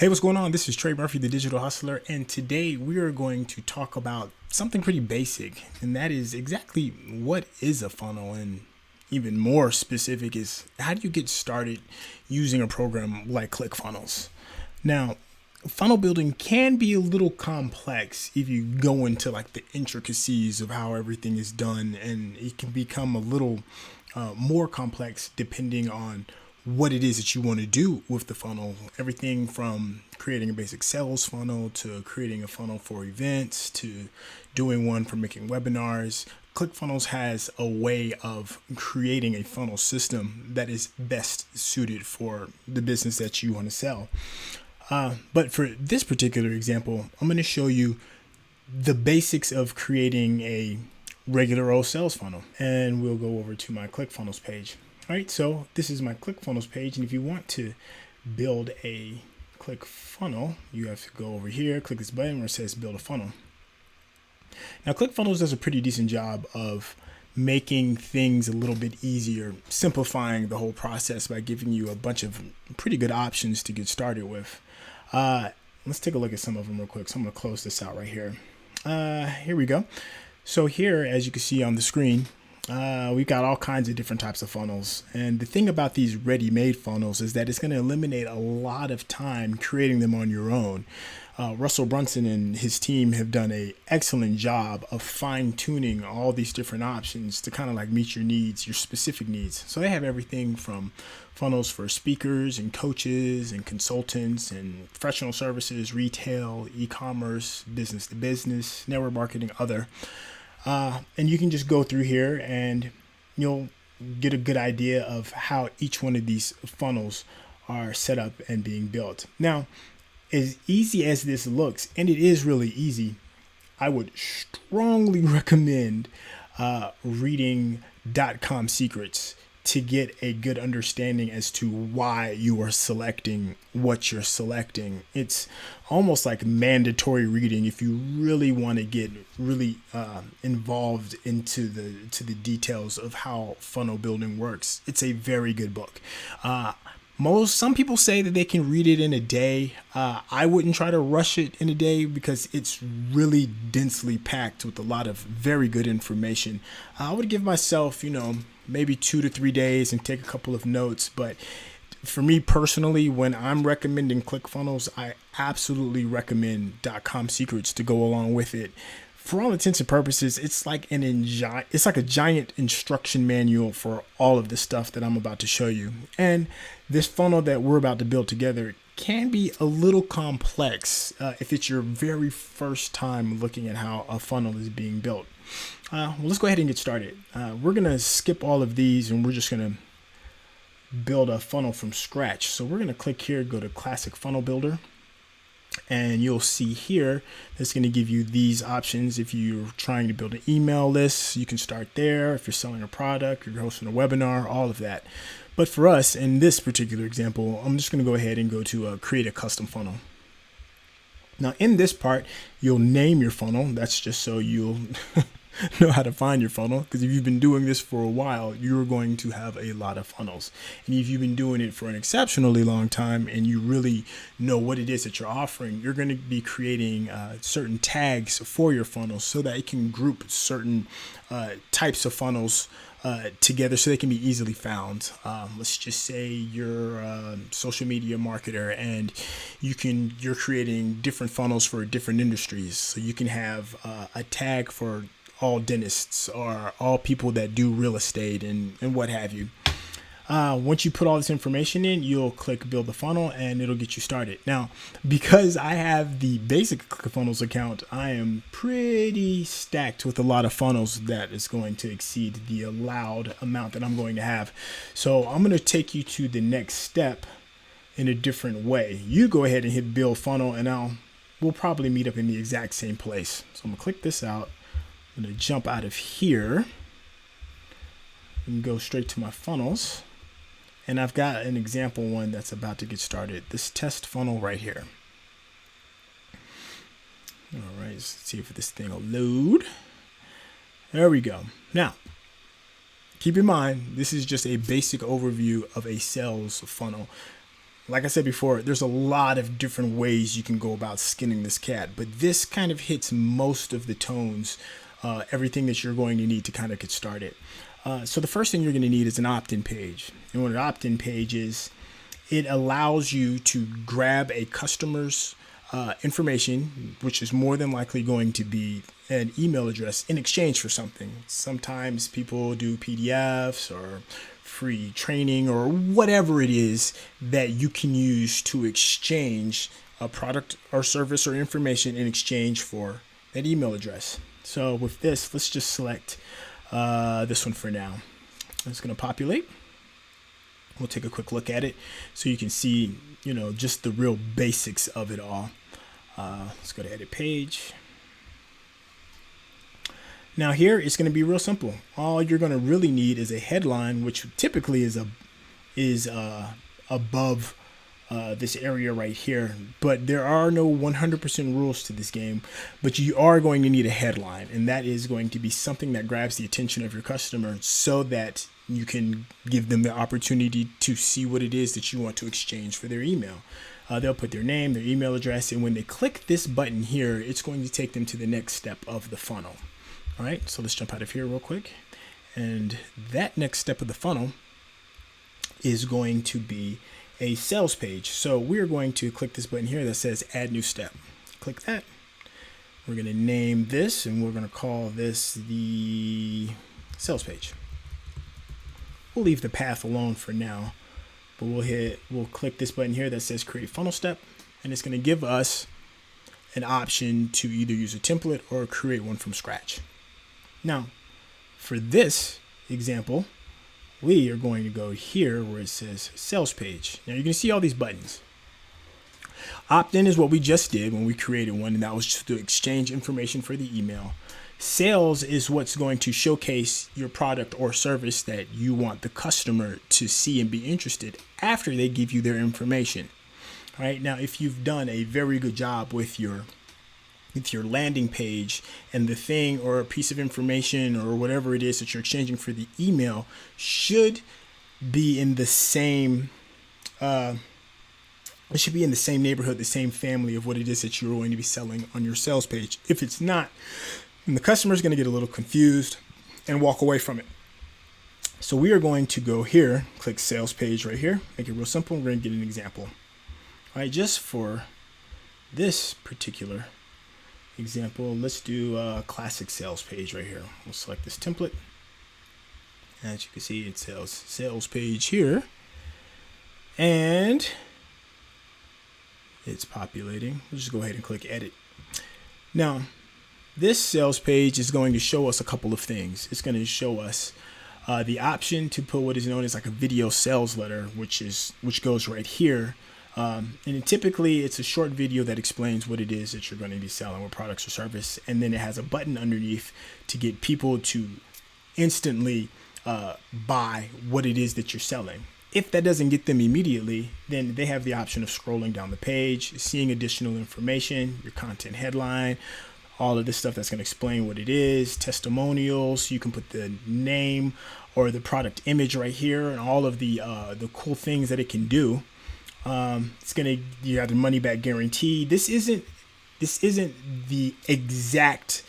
Hey, what's going on? This is Trey Murphy, the Digital Hustler, and today we are going to talk about something pretty basic, and that is exactly what is a funnel, and even more specific is how do you get started using a program like ClickFunnels. Now, funnel building can be a little complex if you go into like the intricacies of how everything is done, and it can become a little more complex depending on what it is that you want to do with the funnel. Everything from creating a basic sales funnel to creating a funnel for events to doing one for making webinars. ClickFunnels has a way of creating a funnel system that is best suited for the business that you want to sell. But for this particular example, I'm going to show you the basics of creating a regular old sales funnel. And we'll go over to my ClickFunnels page. All right, so this is my ClickFunnels page. And if you want to build a ClickFunnel, you have to go over here, click this button where it says build a funnel. Now, ClickFunnels does a pretty decent job of making things a little bit easier, simplifying the whole process by giving you a bunch of pretty good options to get started with. Let's take a look at some of them real quick. So I'm going to close this out right here. Here we go. So here, as you can see on the screen, we've got all kinds of different types of funnels. And the thing about these ready-made funnels is that it's going to eliminate a lot of time creating them on your own. Russell Brunson and his team have done an excellent job of fine-tuning all these different options to kind of like meet your needs, your specific needs. So they have everything from funnels for speakers and coaches and consultants and professional services, retail, e-commerce, business to business, network marketing, other. And you can just go through here and you'll get a good idea of how each one of these funnels are set up and being built. Now, as easy as this looks, and it is really easy, I would strongly recommend reading .com secrets to get a good understanding as to why you are selecting what you're selecting. It's almost like mandatory reading if you really want to get really involved into the details of how funnel building works. It's a very good book. Some people say that they can read it in a day. I wouldn't try to rush it in a day because it's really densely packed with a lot of very good information. I would give myself, maybe 2 to 3 days and take a couple of notes. But for me personally, when I'm recommending ClickFunnels, I absolutely recommend .com secrets to go along with it. For all intents and purposes, it's like a giant instruction manual for all of the stuff that I'm about to show you. And this funnel that we're about to build together can be a little complex if it's your very first time looking at how a funnel is being built. Well, let's go ahead and get started. We're going to skip all of these and we're just going to build a funnel from scratch. So we're going to click here, go to Classic Funnel Builder. And you'll see here, it's going to give you these options. If you're trying to build an email list, you can start there. If you're selling a product, you're hosting a webinar, all of that. But for us, in this particular example, I'm just going to go ahead and go to create a custom funnel. Now, in this part, you'll name your funnel. That's just so you'll know how to find your funnel. Because if you've been doing this for a while, you're going to have a lot of funnels. And if you've been doing it for an exceptionally long time and you really know what it is that you're offering, you're going to be creating certain tags for your funnels so that it can group certain types of funnels together so they can be easily found. Let's just say you're a social media marketer and you're creating different funnels for different industries. So you can have a tag for all dentists or all people that do real estate and what have you. Once you put all this information in, you'll click build the funnel and it'll get you started. Now, because I have the basic ClickFunnels account, I am pretty stacked with a lot of funnels that is going to exceed the allowed amount that I'm going to have. So I'm going to take you to the next step in a different way. You go ahead and hit build funnel and we'll probably meet up in the exact same place. So I'm going to click this out. I'm going to jump out of here and go straight to my funnels. And I've got an example one that's about to get started. This test funnel right here. All right, let's see if this thing will load. There we go. Now, keep in mind, this is just a basic overview of a sales funnel. like I said before, there's a lot of different ways you can go about skinning this cat, but this kind of hits most of the tones, everything that you're going to need to kind of get started. So the first thing you're going to need is an opt-in page. And what an opt-in page is, it allows you to grab a customer's information, which is more than likely going to be an email address, in exchange for something. Sometimes people do PDFs or free training or whatever it is that you can use to exchange a product or service or information in exchange for that email address. So with this, let's just select this one for now. It's going to populate. We'll take a quick look at it so you can see, just the real basics of it all. Let's go to edit page. Now here it's going to be real simple. All you're going to really need is a headline, which typically is above this area right here. But there are no 100% rules to this game, but you are going to need a headline, and that is going to be something that grabs the attention of your customer so that you can give them the opportunity to see what it is that you want to exchange for their email. They'll put their name, their email address, and when they click this button here, it's going to take them to the next step of the funnel. All right, so let's jump out of here real quick. And that next step of the funnel is going to be a sales page. So we're going to click this button here that says add new step. Click that. We're going to name this, and we're going to call this the sales page. We'll leave the path alone for now, but we'll click this button here that says create funnel step, and it's going to give us an option to either use a template or create one from scratch. Now, for this example, we are going to go here where it says sales page. Now you're going to see all these buttons. Opt-in is what we just did when we created one, and that was just to exchange information for the email. Sales is what's going to showcase your product or service that you want the customer to see and be interested after they give you their information. All right. Now, if you've done a very good job with your landing page, and the thing or a piece of information or whatever it is that you're exchanging for the email should be in the same it should be in the same neighborhood, the same family of what it is that you're going to be selling on your sales page. If it's not, then the customer is going to get a little confused and walk away from it. So we are going to go here, click sales page right here, make it real simple. We're going to get an example. All right, just for this particular example, let's do a classic sales page right here. We'll select this template. As you can see, it says sales page here, and it's populating. We'll just go ahead and click edit. Now, this sales page is going to show us a couple of things. It's going to show us the option to put what is known as like a video sales letter, which goes right here. And typically it's a short video that explains what it is that you're going to be selling, what products or service. And then it has a button underneath to get people to instantly buy what it is that you're selling. If that doesn't get them immediately, then they have the option of scrolling down the page, seeing additional information, your content headline, all of this stuff that's going to explain what it is, testimonials. You can put the name or the product image right here, and all of the cool things that it can do. You have the money back guarantee. This isn't the exact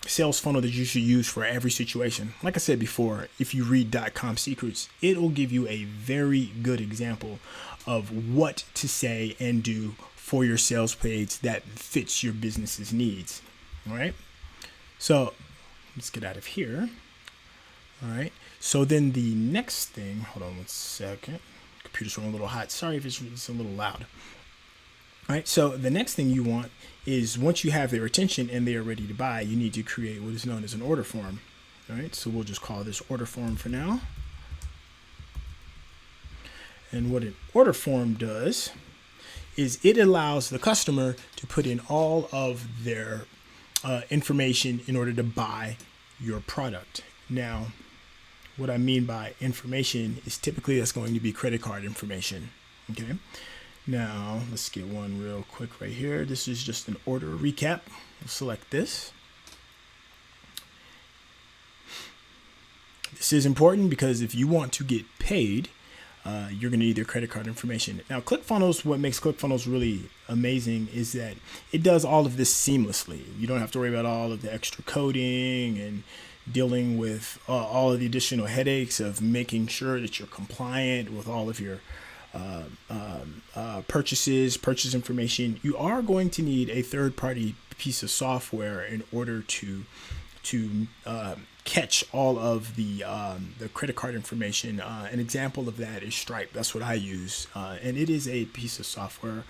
sales funnel that you should use for every situation. Like I said before, if you read .com secrets, it will give you a very good example of what to say and do for your sales page that fits your business's needs. All right. So let's get out of here. All right. So then the next thing, hold on one second. Computer's running a little hot. Sorry if it's a little loud. All right. So the next thing you want is, once you have their attention and they are ready to buy, you need to create what is known as an order form. All right. So we'll just call this order form for now. And what an order form does is it allows the customer to put in all of their information in order to buy your product. Now, what I mean by information is typically that's going to be credit card information. Okay. Now let's get one real quick right here. This is just an order recap. We'll select this. This is important because if you want to get paid, you're going to need their credit card information. Now, ClickFunnels, what makes ClickFunnels really amazing is that it does all of this seamlessly. You don't have to worry about all of the extra coding and dealing with all of the additional headaches of making sure that you're compliant with all of your purchase information. You are going to need a third-party piece of software in order to catch all of the credit card information. An example of that is Stripe. That's what I use, and it is a piece of software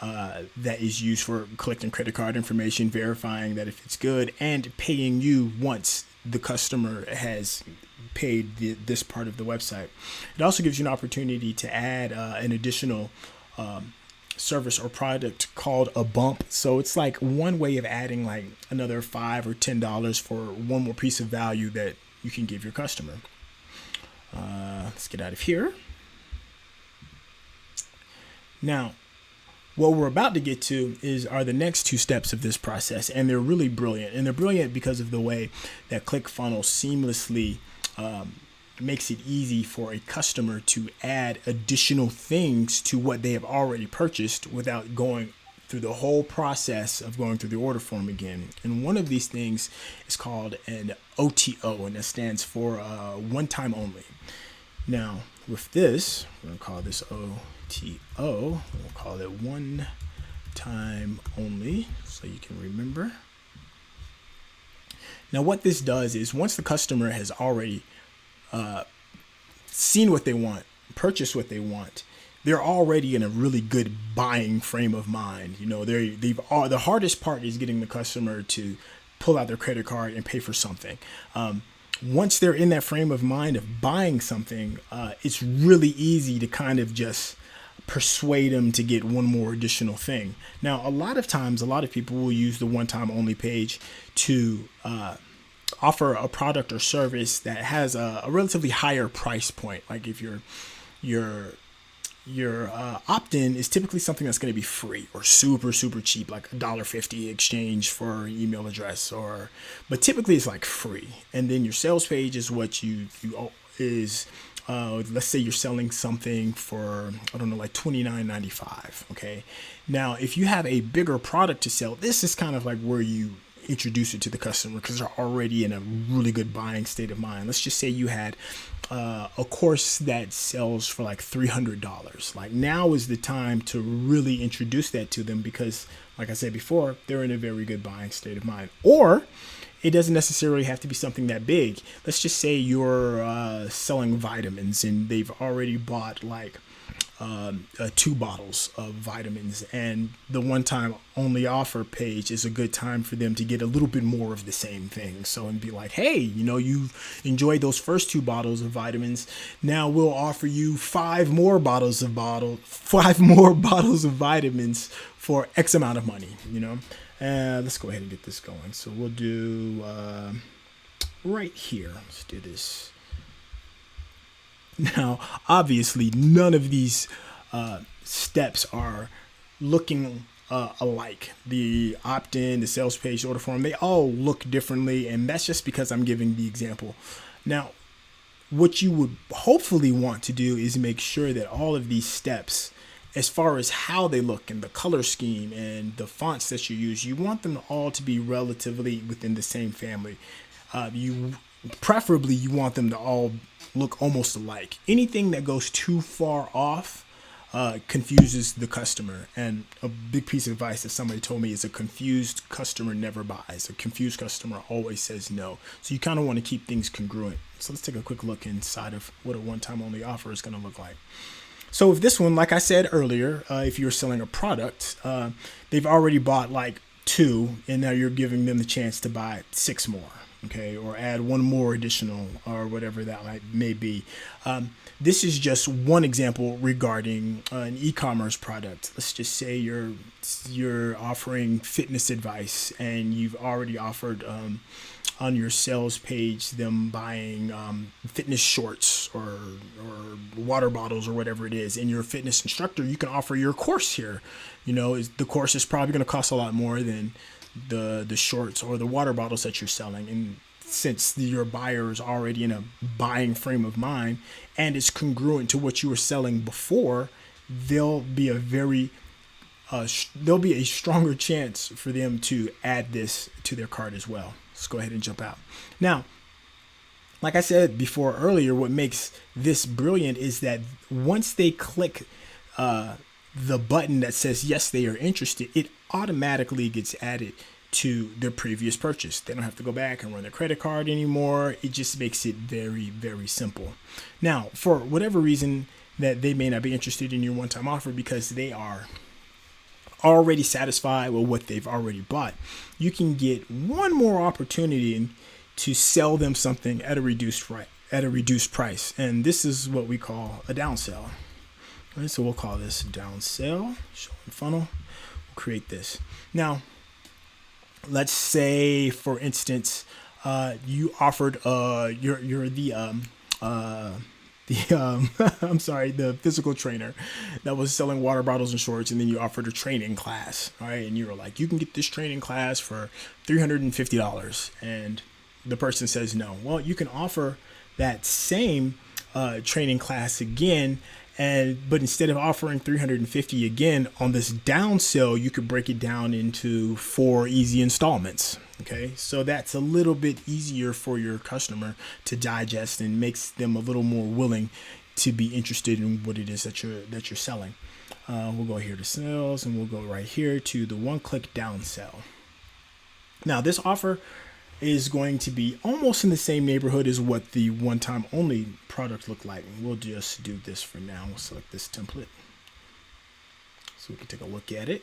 that is used for collecting credit card information, verifying that if it's good, and paying you once the customer has paid this part of the website. It also gives you an opportunity to add an additional service or product called a bump. So it's like one way of adding like another $5 or $10 for one more piece of value that you can give your customer. Let's get out of here. Now, what we're about to get to are the next two steps of this process, and they're really brilliant. And they're brilliant because of the way that ClickFunnels seamlessly makes it easy for a customer to add additional things to what they have already purchased without going through the whole process of going through the order form again. And one of these things is called an OTO, and that stands for one time only. Now, with this, we're going to call this OTO. We'll call it one time only so you can remember. Now, what this does is once the customer has already seen what they want, purchased what they want, they're already in a really good buying frame of mind. You know, the hardest part is getting the customer to pull out their credit card and pay for something. Once they're in that frame of mind of buying something, it's really easy to kind of just persuade them to get one more additional thing. Now, a lot of times, a lot of people will use the one-time only page to offer a product or service that has a relatively higher price point. Like if your opt-in is typically something that's going to be free or super cheap, like $1.50 exchange for an email address, but typically it's like free. And then your sales page is what let's say you're selling something for, I don't know, like $29.95. Okay. Now, if you have a bigger product to sell, this is kind of like where you introduce it to the customer because they're already in a really good buying state of mind. Let's just say you had a course that sells for like $300. Like now is the time to really introduce that to them because, like I said before, they're in a very good buying state of mind. Or it doesn't necessarily have to be something that big. Let's just say you're selling vitamins and they've already bought like 2 bottles of vitamins, and the one-time only offer page is a good time for them to get a little bit more of the same thing. So and be like, hey, you know, you've enjoyed those first 2 bottles of vitamins. Now we'll offer you 5 more bottles of vitamins for X amount of money. You know, let's go ahead and get this going. So we'll do right here. Let's do this. Now, obviously, none of these steps are looking alike. The opt-in, the sales page, order form, they all look differently, and that's just because I'm giving the example. Now, what you would hopefully want to do is make sure that all of these steps, as far as how they look and the color scheme and the fonts that you use, you want them all to be relatively within the same family. Preferably, you want them to all look almost alike. Anything that goes too far off confuses the customer. And a big piece of advice that somebody told me is a confused customer never buys. A confused customer always says no. So you kind of want to keep things congruent. So let's take a quick look inside of what a one-time only offer is going to look like. So with this one, like I said earlier, if you're selling a product, they've already bought like 2, and now you're giving them the chance to buy 6 more. Okay, or add 1 more additional, or whatever that may be. This is just one example regarding an e-commerce product. Let's just say you're offering fitness advice, and you've already offered on your sales page them buying fitness shorts or water bottles or whatever it is. And you're a fitness instructor, you can offer your course here. You know, the course is probably going to cost a lot more than the shorts or the water bottles that you're selling. And since your buyer is already in a buying frame of mind and it's congruent to what you were selling before, there'll be there'll be a stronger chance for them to add this to their cart as well. Let's go ahead and jump out. Now, like I said before earlier, what makes this brilliant is that once they click the button that says yes, they are interested, it automatically gets added to their previous purchase. They don't have to go back and run their credit card anymore. It just makes it very, very simple. Now, for whatever reason that they may not be interested in your one-time offer because they are already satisfied with what they've already bought, you can get one more opportunity to sell them something at a reduced price. And this is what we call a downsell. All right, so we'll call this downsell, showing funnel. We'll create this. Now, let's say, for instance, you offered you're the I'm sorry, the physical trainer that was selling water bottles and shorts, and then you offered a training class, all right? And you were like, you can get this training class for $350, and the person says no. Well, you can offer that same training class again, but instead of offering $350 again on this down sell, you could break it down into 4 easy installments. Okay, so that's a little bit easier for your customer to digest and makes them a little more willing to be interested in what it is that you're selling. We'll go here to sales, and we'll go right here to the one-click down sell. Now, this offer is going to be almost in the same neighborhood as what the one-time only product looked like. And we'll just do this for now. We'll select this template so we can take a look at it.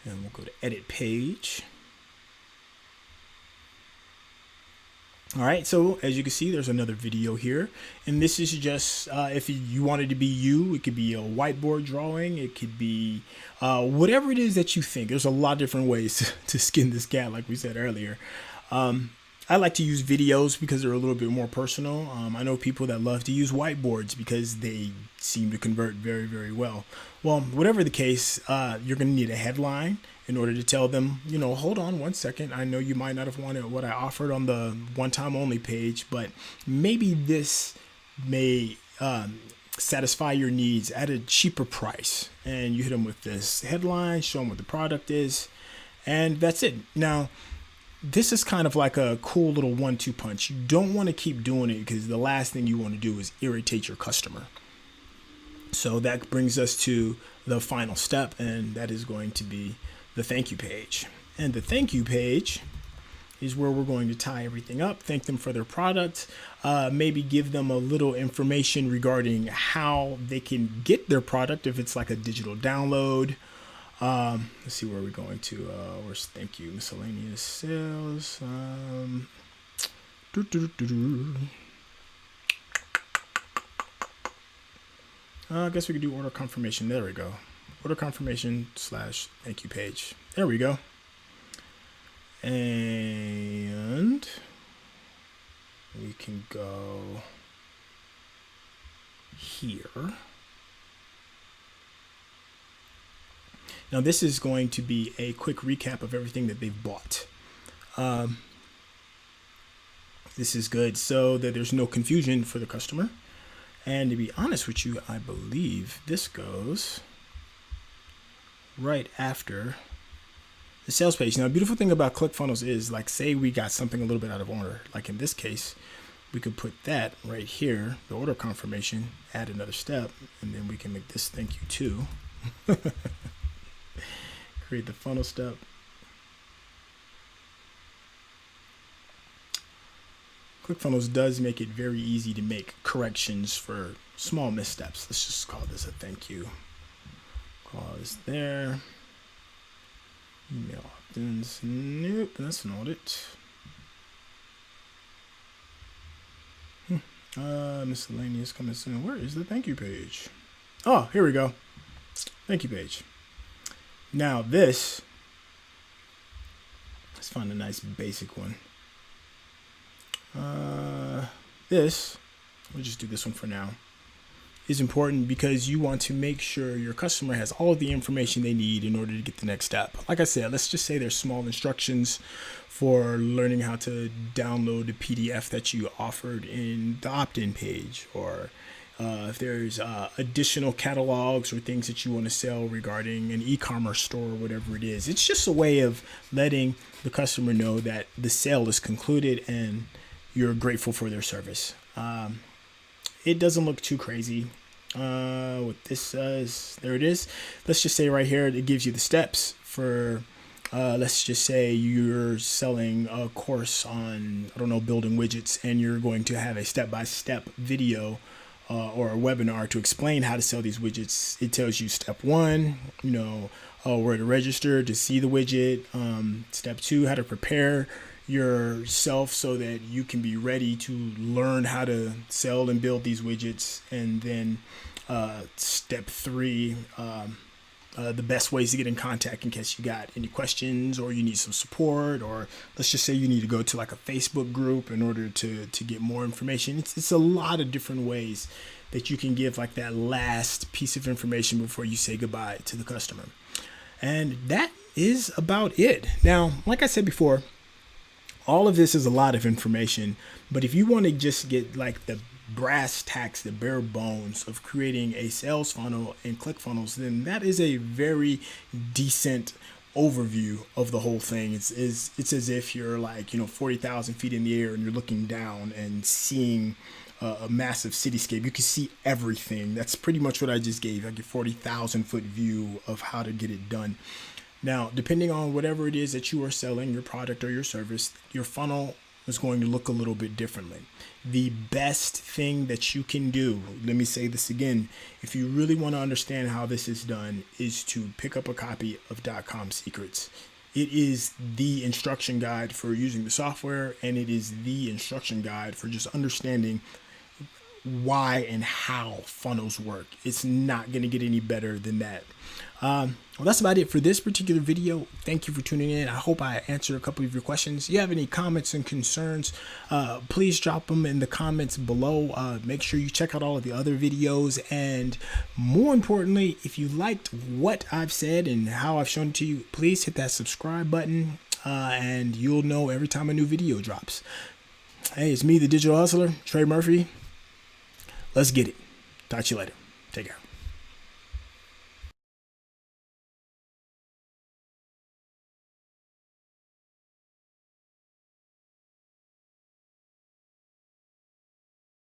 And we'll go to edit page. All right, so as you can see, there's another video here, and this is just if you wanted to be you, it could be a whiteboard drawing, it could be whatever it is that you think. There's a lot of different ways to skin this cat, like we said earlier. I like to use videos because they're a little bit more personal. I know people that love to use whiteboards because they seem to convert very, very well. Well, whatever the case, you're going to need a headline in order to tell them, hold on one second. I know you might not have wanted what I offered on the one-time only page, but maybe this may satisfy your needs at a cheaper price. And you hit them with this headline, show them what the product is, and that's it. Now, this is kind of like a cool little 1-2 punch. You don't want to keep doing it because the last thing you want to do is irritate your customer. So that brings us to the final step, and that is going to be the thank you page. And the thank you page is where we're going to tie everything up, thank them for their product, maybe give them a little information regarding how they can get their product if it's like a digital download. Let's see where we're going to. Where's thank you, miscellaneous sales. I guess we could do order confirmation. There we go. Order confirmation / thank you page. There we go. And we can go here. Now, this is going to be a quick recap of everything that they've bought. This is good so that there's no confusion for the customer. And to be honest with you, I believe this goes right after the sales page. Now, the beautiful thing about ClickFunnels is, like, say we got something a little bit out of order. Like in this case, we could put that right here, the order confirmation, add another step, and then we can make this thank you too. Create the funnel step. ClickFunnels does make it very easy to make corrections for small missteps. Let's just call this a thank you. Call this there. Email opt-ins. Nope, that's not it. Miscellaneous coming soon. Where is the thank you page? Oh, here we go. Thank you page. Now this, let's find a nice basic one. We'll just do this one for now. is important because you want to make sure your customer has all of the information they need in order to get the next step. Like I said, let's just say there's small instructions for learning how to download the PDF that you offered in the opt-in page, or if there's additional catalogs or things that you want to sell regarding an e-commerce store or whatever it is. It's just a way of letting the customer know that the sale is concluded and you're grateful for their service. It doesn't look too crazy. What this says, there it is. Let's just say right here, it gives you the steps for, let's just say you're selling a course on, I don't know, building widgets, and you're going to have a step-by-step video or a webinar to explain how to sell these widgets. It tells you step 1, where to register to see the widget. Step 2, how to prepare yourself so that you can be ready to learn how to sell and build these widgets. And then step 3, the best ways to get in contact in case you got any questions or you need some support, or let's just say you need to go to like a Facebook group in order to get more information. It's a lot of different ways that you can give like that last piece of information before you say goodbye to the customer. And that is about it. Now, like I said before, all of this is a lot of information, but if you want to just get like the brass tacks, the bare bones of creating a sales funnel in ClickFunnels, then that is a very decent overview of the whole thing. It's as if you're like 40,000 feet in the air and you're looking down and seeing a massive cityscape. You can see everything. That's pretty much what I just gave, like a 40,000 foot view of how to get it done. Now, depending on whatever it is that you are selling, your product or your service, your funnel is going to look a little bit differently. The best thing that you can do, let me say this again, if you really want to understand how this is done, is to pick up a copy of .com Secrets. It is the instruction guide for using the software, and it is the instruction guide for just understanding why and how funnels work. It's not going to get any better than that. Well, that's about it for this particular video. Thank you for tuning in. I hope I answered a couple of your questions. If you have any comments and concerns, please drop them in the comments below. Make sure you check out all of the other videos. And more importantly, if you liked what I've said and how I've shown it to you, please hit that subscribe button and you'll know every time a new video drops. Hey, it's me, the Digital Hustler, Trey Murphy. Let's get it. Talk to you later. Take care.